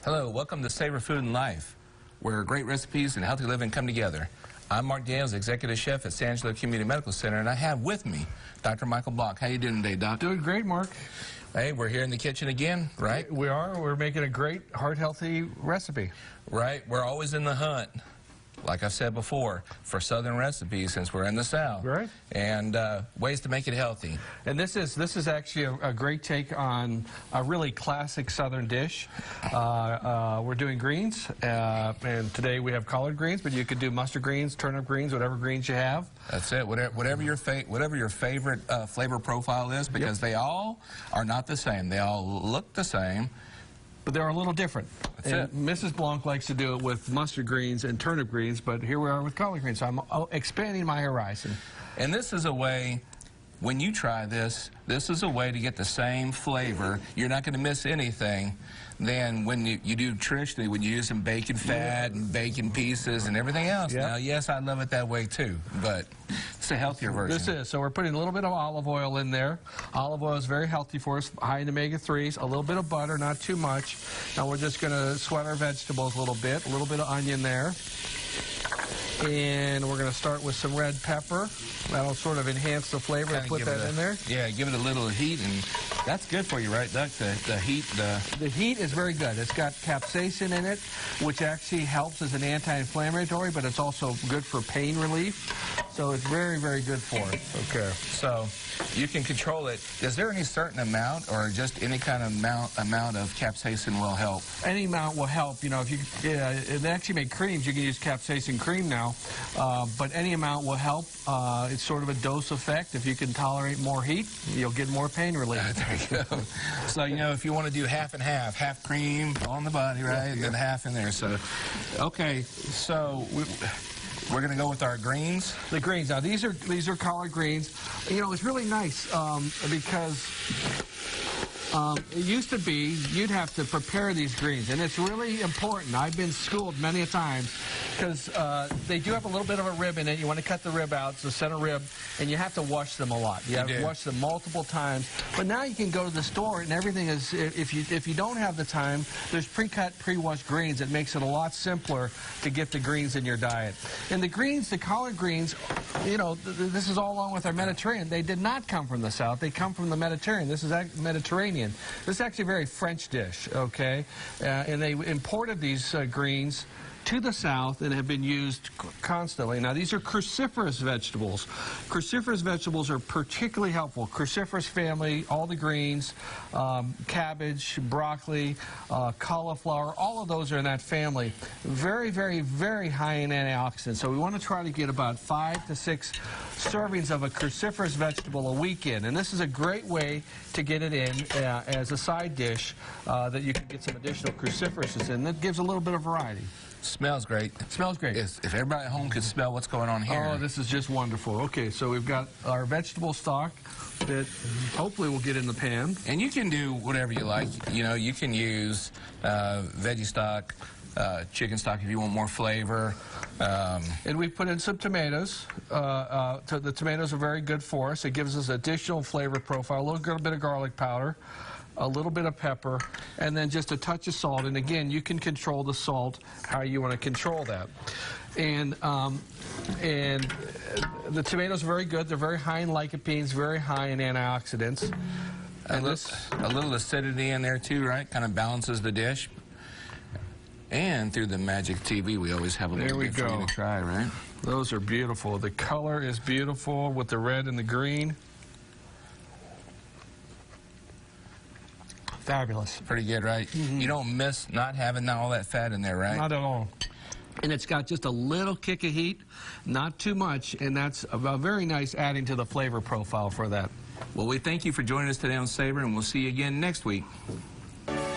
Hello, welcome to Savor Food and Life, where great recipes and healthy living come together. I'm Mark Daniels, Executive Chef at San Angelo Community Medical Center, and I have with me Dr. Michael Block. How you doing today, Doctor? Doing great, Mark. Hey, we're here in the kitchen again, right? We are. We're making a great, heart-healthy recipe. Right. We're always in the hunt, like I said before, for Southern recipes since we're in the South. Right. And ways to make it healthy. And this is actually a great take on a really classic Southern dish. We're doing greens, and today we have collard greens, but you could do mustard greens, turnip greens, whatever greens you have. That's it. Whatever your favorite flavor profile is, because they all are not the same. They all look the same, but they're a little different. That's it. Mrs. Blanc likes to do it with mustard greens and turnip greens, but here we are with collard greens. So I'm expanding my horizon. And this is a way, when you try this, this is a way to get the same flavor. You're not going to miss anything than when you do traditionally, when you use some bacon fat and bacon pieces and everything else. Yep. Now, yes, I love it that way too, but it's a healthier version. This is. So we're putting a little bit of olive oil in there. Olive oil is very healthy for us, high in omega-3s. A little bit of butter, not too much. Now we're just going to sweat our vegetables a little bit of onion there. And we're going to start with some red pepper. That'll sort of enhance the flavor and put that in there. Yeah, give it a little heat, and that's good for you, right, Doc? The heat. The heat is very good. It's got capsaicin in it, which actually helps as an anti-inflammatory, but it's also good for pain relief. So it's very, very good for it. Okay. So you can control it. Is there any certain amount, or just any kind of amount of capsaicin will help? Any amount will help. You know, if you they actually make creams, you can use capsaicin cream now, but any amount will help. It's sort of a dose effect. If you can tolerate more heat, you'll get more pain relief. There you go. So, you know, if you want to do half and half cream on the body, right, and then half in there. So, okay, so we're going to go with our greens. The greens. Now, these are collard greens. You know, it's really nice because it used to be you'd have to prepare these greens, and it's really important. I've been schooled many a times because they do have a little bit of a rib in it. You want to cut the rib out, it's the center rib, and you have to wash them a lot. You have to wash them multiple times. But now you can go to the store, and everything is, if you don't have the time, there's pre-cut, pre-washed greens. It makes it a lot simpler to get the greens in your diet. And the greens, the collard greens, you know, this is all along with our Mediterranean. They did not come from the South. They come from the Mediterranean. This is Mediterranean. This is actually a very French dish, okay? And they imported these greens to the South and have been used constantly. Now, these are cruciferous vegetables. Cruciferous vegetables are particularly helpful. Cruciferous family, all the greens, cabbage, broccoli, cauliflower, all of those are in that family. Very, very, very high in antioxidants. So we want to try to get about 5 to 6 servings of a cruciferous vegetable a week in. And this is a great way to get it in as a side dish that you can get some additional cruciferous in. That gives a little bit of variety. Smells great. Smells great. If everybody at home could smell what's going on here. Oh, this is just wonderful. Okay, so we've got our vegetable stock that hopefully will get in the pan. And you can do whatever you like. You know, you can use veggie stock, chicken stock if you want more flavor. And we put in some tomatoes. The tomatoes are very good for us. It gives us additional flavor profile, a little bit of garlic powder, a little bit of pepper, and then just a touch of salt. And again, you can control the salt how you want to control that. And the tomatoes are very good. They're very high in lycopenes, very high in antioxidants. And a little acidity in there too, right? Kind of balances the dish. And through the magic TV, we always have a little bit for you to try, right? Those are beautiful. The color is beautiful with the red and the green. Fabulous. Pretty good, right? Mm-hmm. You don't miss not having all that fat in there, right? Not at all. And it's got just a little kick of heat, not too much, and that's a very nice adding to the flavor profile for that. Well, we thank you for joining us today on Savor, and we'll see you again next week.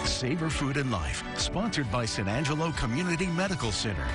Savor Food and Life, sponsored by San Angelo Community Medical Center.